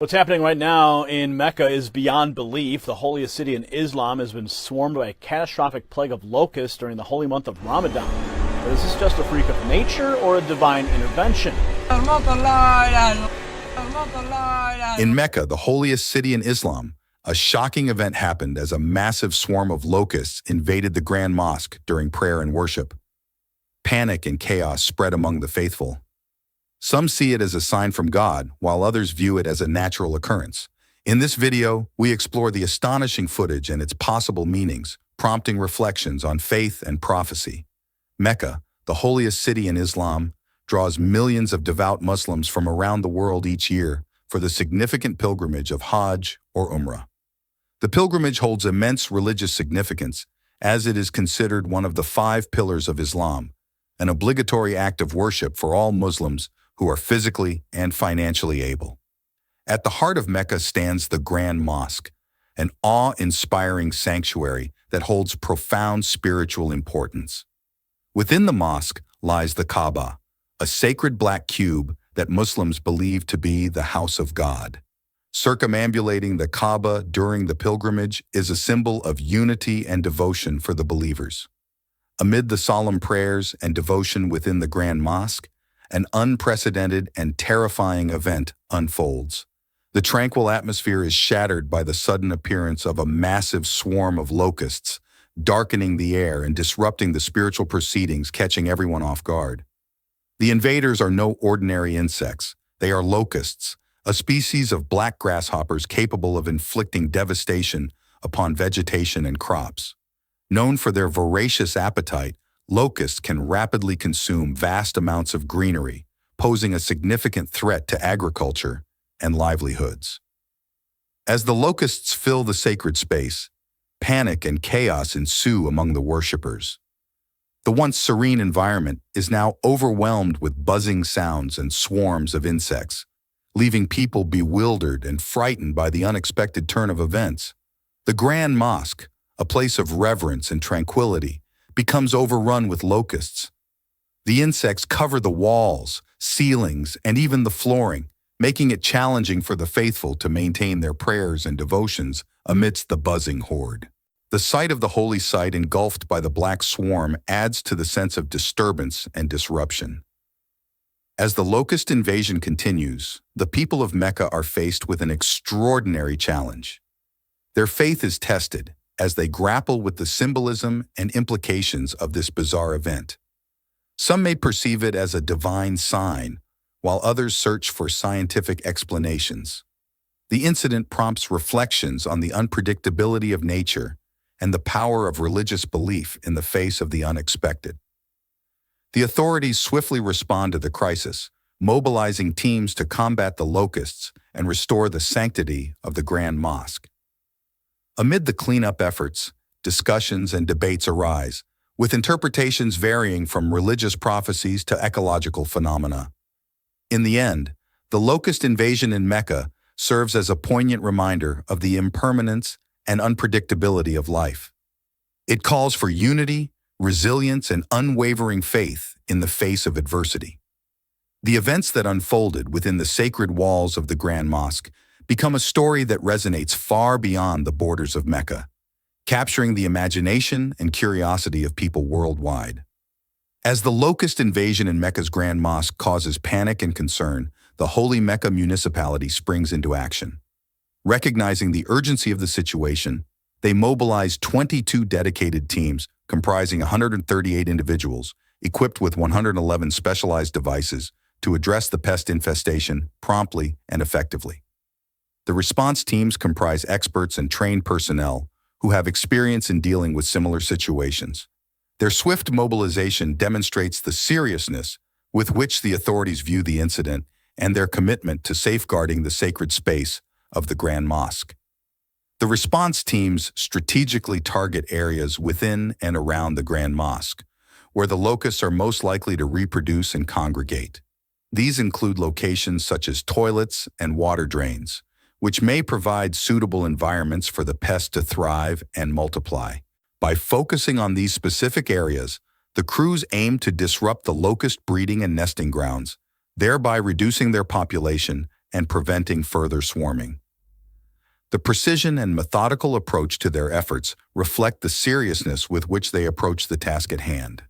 What's happening right now in Mecca is beyond belief. The holiest city in Islam has been swarmed by a catastrophic plague of locusts during the holy month of Ramadan. But is this just a freak of nature or a divine intervention? In Mecca, the holiest city in Islam, a shocking event happened as a massive swarm of locusts invaded the Grand Mosque during prayer and worship. Panic and chaos spread among the faithful. Some see it as a sign from God, while others view it as a natural occurrence. In this video, we explore the astonishing footage and its possible meanings, prompting reflections on faith and prophecy. Mecca, the holiest city in Islam, draws millions of devout Muslims from around the world each year for the significant pilgrimage of Hajj or Umrah. The pilgrimage holds immense religious significance, as it is considered one of the 5 pillars of Islam, an obligatory act of worship for all Muslims who are physically and financially able. At the heart of Mecca stands the Grand Mosque, an awe-inspiring sanctuary that holds profound spiritual importance. Within the mosque lies the Kaaba, a sacred black cube that Muslims believe to be the house of God. Circumambulating the Kaaba during the pilgrimage is a symbol of unity and devotion for the believers. Amid the solemn prayers and devotion within the Grand Mosque, an unprecedented and terrifying event unfolds. The tranquil atmosphere is shattered by the sudden appearance of a massive swarm of locusts, darkening the air and disrupting the spiritual proceedings, catching everyone off guard. The invaders are no ordinary insects. They are locusts, a species of black grasshoppers capable of inflicting devastation upon vegetation and crops. Known for their voracious appetite, locusts can rapidly consume vast amounts of greenery, posing a significant threat to agriculture and livelihoods. As the locusts fill the sacred space, panic and chaos ensue among the worshippers. The once serene environment is now overwhelmed with buzzing sounds and swarms of insects, leaving people bewildered and frightened by the unexpected turn of events. The Grand Mosque, a place of reverence and tranquility, becomes overrun with locusts. The insects cover the walls, ceilings, and even the flooring, making it challenging for the faithful to maintain their prayers and devotions amidst the buzzing horde. The sight of the holy site engulfed by the black swarm adds to the sense of disturbance and disruption. As the locust invasion continues, the people of Mecca are faced with an extraordinary challenge. Their faith is tested as they grapple with the symbolism and implications of this bizarre event. Some may perceive it as a divine sign, while others search for scientific explanations. The incident prompts reflections on the unpredictability of nature and the power of religious belief in the face of the unexpected. The authorities swiftly respond to the crisis, mobilizing teams to combat the locusts and restore the sanctity of the Grand Mosque. Amid the cleanup efforts, discussions and debates arise, with interpretations varying from religious prophecies to ecological phenomena. In the end, the locust invasion in Mecca serves as a poignant reminder of the impermanence and unpredictability of life. It calls for unity, resilience, and unwavering faith in the face of adversity. The events that unfolded within the sacred walls of the Grand Mosque become a story that resonates far beyond the borders of Mecca, capturing the imagination and curiosity of people worldwide. As the locust invasion in Mecca's Grand Mosque causes panic and concern, the Holy Mecca municipality springs into action. Recognizing the urgency of the situation, they mobilized 22 dedicated teams comprising 138 individuals, equipped with 111 specialized devices to address the pest infestation promptly and effectively. The response teams comprise experts and trained personnel who have experience in dealing with similar situations. Their swift mobilization demonstrates the seriousness with which the authorities view the incident and their commitment to safeguarding the sacred space of the Grand Mosque. The response teams strategically target areas within and around the Grand Mosque, where the locusts are most likely to reproduce and congregate. These include locations such as toilets and water drains, which may provide suitable environments for the pests to thrive and multiply. By focusing on these specific areas, the crews aim to disrupt the locust breeding and nesting grounds, thereby reducing their population and preventing further swarming. The precision and methodical approach to their efforts reflect the seriousness with which they approach the task at hand.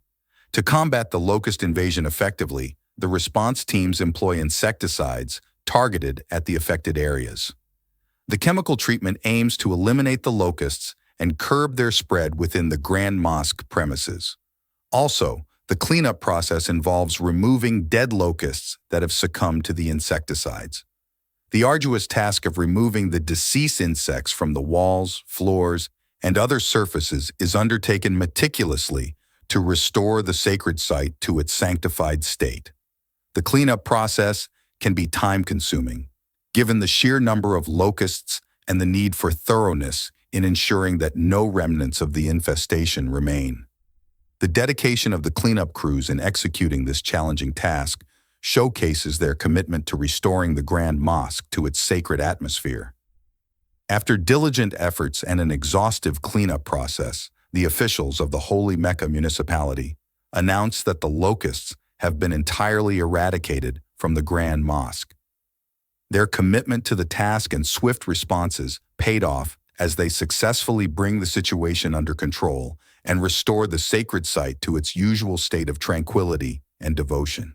To combat the locust invasion effectively, the response teams employ insecticides targeted at the affected areas. The chemical treatment aims to eliminate the locusts and curb their spread within the Grand Mosque premises. Also, the cleanup process involves removing dead locusts that have succumbed to the insecticides. The arduous task of removing the deceased insects from the walls, floors, and other surfaces is undertaken meticulously to restore the sacred site to its sanctified state. The cleanup process can be time-consuming, given the sheer number of locusts and the need for thoroughness in ensuring that no remnants of the infestation remain. The dedication of the cleanup crews in executing this challenging task showcases their commitment to restoring the Grand Mosque to its sacred atmosphere. After diligent efforts and an exhaustive cleanup process, the officials of the Holy Mecca municipality announced that the locusts have been entirely eradicated from the Grand Mosque. Their commitment to the task and swift responses paid off as they successfully bring the situation under control and restore the sacred site to its usual state of tranquility and devotion.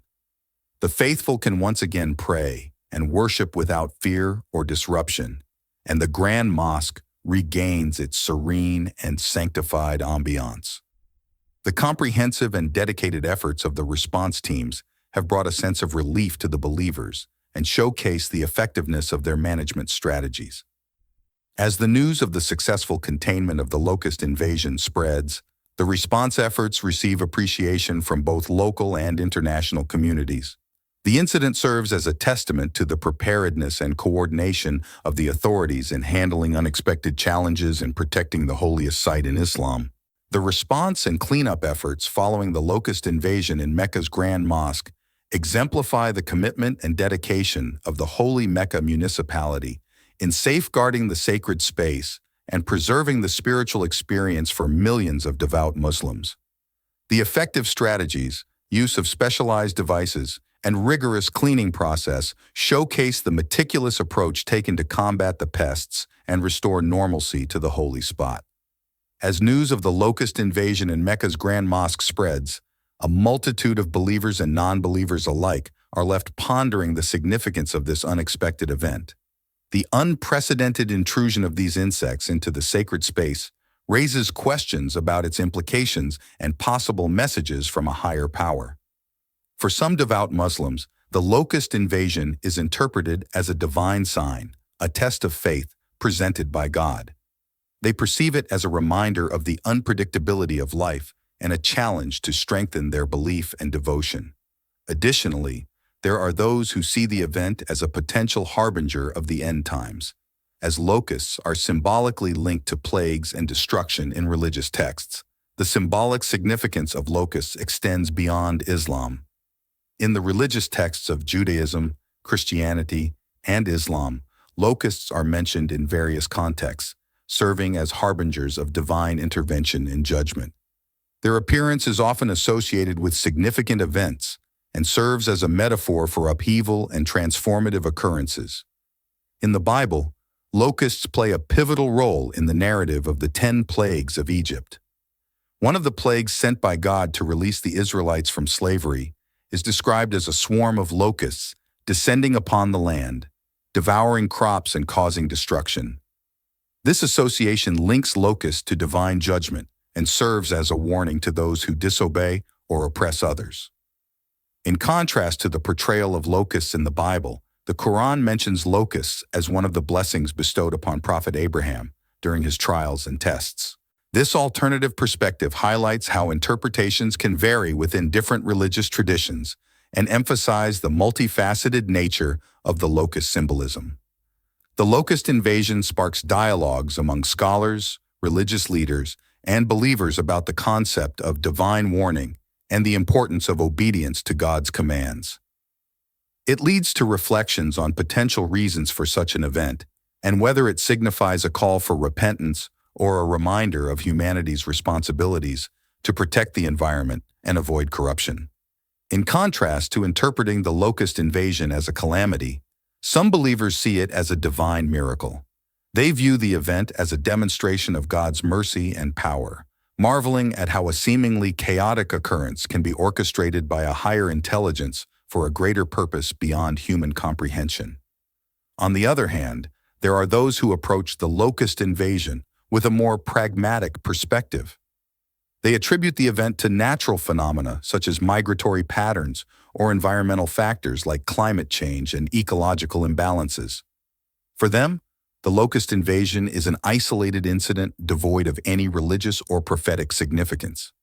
The faithful can once again pray and worship without fear or disruption, and the Grand Mosque regains its serene and sanctified ambiance. The comprehensive and dedicated efforts of the response teams have brought a sense of relief to the believers and showcased the effectiveness of their management strategies. As the news of the successful containment of the locust invasion spreads, the response efforts receive appreciation from both local and international communities. The incident serves as a testament to the preparedness and coordination of the authorities in handling unexpected challenges and protecting the holiest site in Islam. The response and cleanup efforts following the locust invasion in Mecca's Grand Mosque exemplify the commitment and dedication of the Holy Mecca municipality in safeguarding the sacred space and preserving the spiritual experience for millions of devout Muslims. The effective strategies, use of specialized devices, and rigorous cleaning process showcase the meticulous approach taken to combat the pests and restore normalcy to the holy spot. As news of the locust invasion in Mecca's Grand Mosque spreads, a multitude of believers and non-believers alike are left pondering the significance of this unexpected event. The unprecedented intrusion of these insects into the sacred space raises questions about its implications and possible messages from a higher power. For some devout Muslims, the locust invasion is interpreted as a divine sign, a test of faith presented by God. They perceive it as a reminder of the unpredictability of life and a challenge to strengthen their belief and devotion. Additionally, there are those who see the event as a potential harbinger of the end times, as locusts are symbolically linked to plagues and destruction in religious texts. The symbolic significance of locusts extends beyond Islam. In the religious texts of Judaism, Christianity, and Islam, locusts are mentioned in various contexts, serving as harbingers of divine intervention and judgment. Their appearance is often associated with significant events and serves as a metaphor for upheaval and transformative occurrences. In the Bible, locusts play a pivotal role in the narrative of the 10 plagues of Egypt. One of the plagues sent by God to release the Israelites from slavery is described as a swarm of locusts descending upon the land, devouring crops and causing destruction. This association links locusts to divine judgment and serves as a warning to those who disobey or oppress others. In contrast to the portrayal of locusts in the Bible, the Quran mentions locusts as one of the blessings bestowed upon Prophet Abraham during his trials and tests. This alternative perspective highlights how interpretations can vary within different religious traditions and emphasize the multifaceted nature of the locust symbolism. The locust invasion sparks dialogues among scholars, religious leaders, and believers about the concept of divine warning and the importance of obedience to God's commands. It leads to reflections on potential reasons for such an event and whether it signifies a call for repentance or a reminder of humanity's responsibilities to protect the environment and avoid corruption. In contrast to interpreting the locust invasion as a calamity, Some believers see it as a divine miracle. They view the event as a demonstration of God's mercy and power, marveling at how a seemingly chaotic occurrence can be orchestrated by a higher intelligence for a greater purpose beyond human comprehension. On the other hand, there are those who approach the locust invasion with a more pragmatic perspective. They attribute the event to natural phenomena such as migratory patterns or environmental factors like climate change and ecological imbalances. For them, the locust invasion is an isolated incident devoid of any religious or prophetic significance.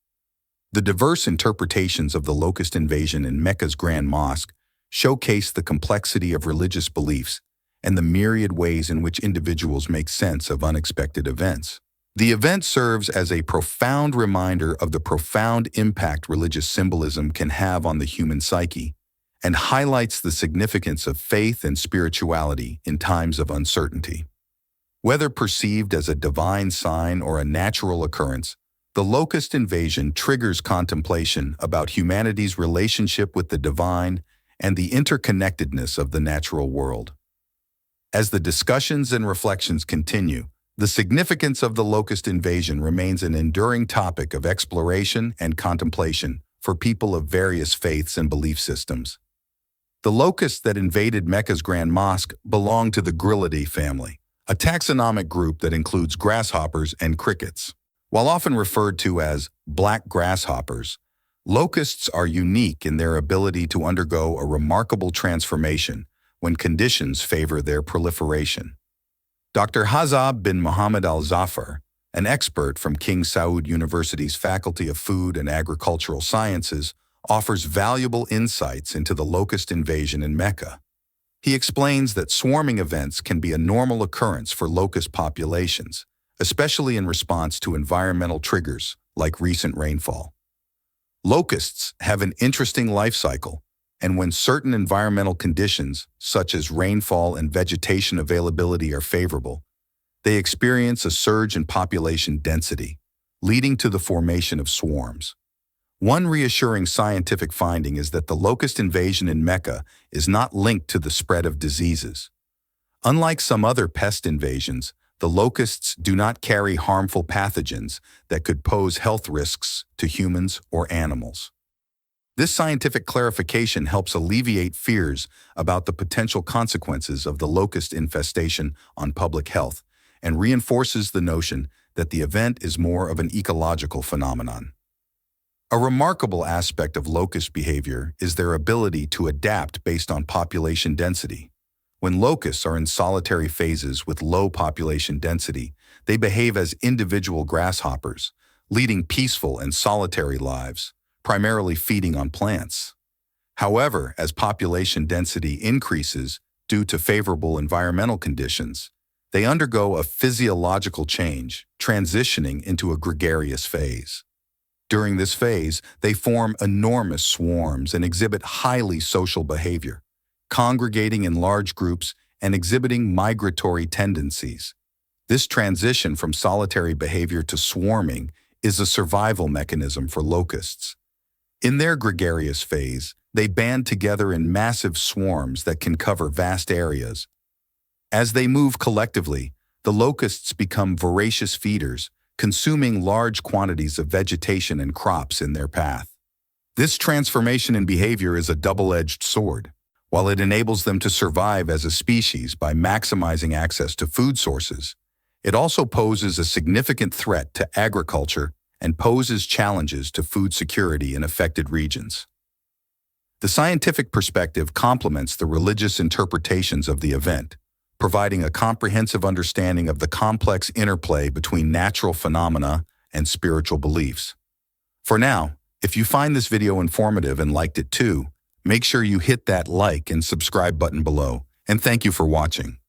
The diverse interpretations of the locust invasion in Mecca's Grand Mosque showcase the complexity of religious beliefs and the myriad ways in which individuals make sense of unexpected events. The event serves as a profound reminder of the profound impact religious symbolism can have on the human psyche, and highlights the significance of faith and spirituality in times of uncertainty. Whether perceived as a divine sign or a natural occurrence, the locust invasion triggers contemplation about humanity's relationship with the divine and the interconnectedness of the natural world. As the discussions and reflections continue, the significance of the locust invasion remains an enduring topic of exploration and contemplation for people of various faiths and belief systems. The locusts that invaded Mecca's Grand Mosque belong to the Grylidae family, a taxonomic group that includes grasshoppers and crickets. While often referred to as black grasshoppers, locusts are unique in their ability to undergo a remarkable transformation when conditions favor their proliferation. Dr. Hazab bin Muhammad al-Zafar, an expert from King Saud University's Faculty of Food and Agricultural Sciences, offers valuable insights into the locust invasion in Mecca. He explains that swarming events can be a normal occurrence for locust populations, especially in response to environmental triggers like recent rainfall. Locusts have an interesting life cycle, and when certain environmental conditions, such as rainfall and vegetation availability, are favorable, they experience a surge in population density, leading to the formation of swarms. One reassuring scientific finding is that the locust invasion in Mecca is not linked to the spread of diseases. Unlike some other pest invasions, the locusts do not carry harmful pathogens that could pose health risks to humans or animals. This scientific clarification helps alleviate fears about the potential consequences of the locust infestation on public health and reinforces the notion that the event is more of an ecological phenomenon. A remarkable aspect of locust behavior is their ability to adapt based on population density. When locusts are in solitary phases with low population density, they behave as individual grasshoppers, leading peaceful and solitary lives, primarily feeding on plants. However, as population density increases due to favorable environmental conditions, they undergo a physiological change, transitioning into a gregarious phase. During this phase, they form enormous swarms and exhibit highly social behavior, congregating in large groups and exhibiting migratory tendencies. This transition from solitary behavior to swarming is a survival mechanism for locusts. In their gregarious phase, they band together in massive swarms that can cover vast areas. As they move collectively, the locusts become voracious feeders, consuming large quantities of vegetation and crops in their path. This transformation in behavior is a double-edged sword. While it enables them to survive as a species by maximizing access to food sources, it also poses a significant threat to agriculture and poses challenges to food security in affected regions. The scientific perspective complements the religious interpretations of the event, providing a comprehensive understanding of the complex interplay between natural phenomena and spiritual beliefs. For now, if you find this video informative and liked it too, make sure you hit that like and subscribe button below, and thank you for watching.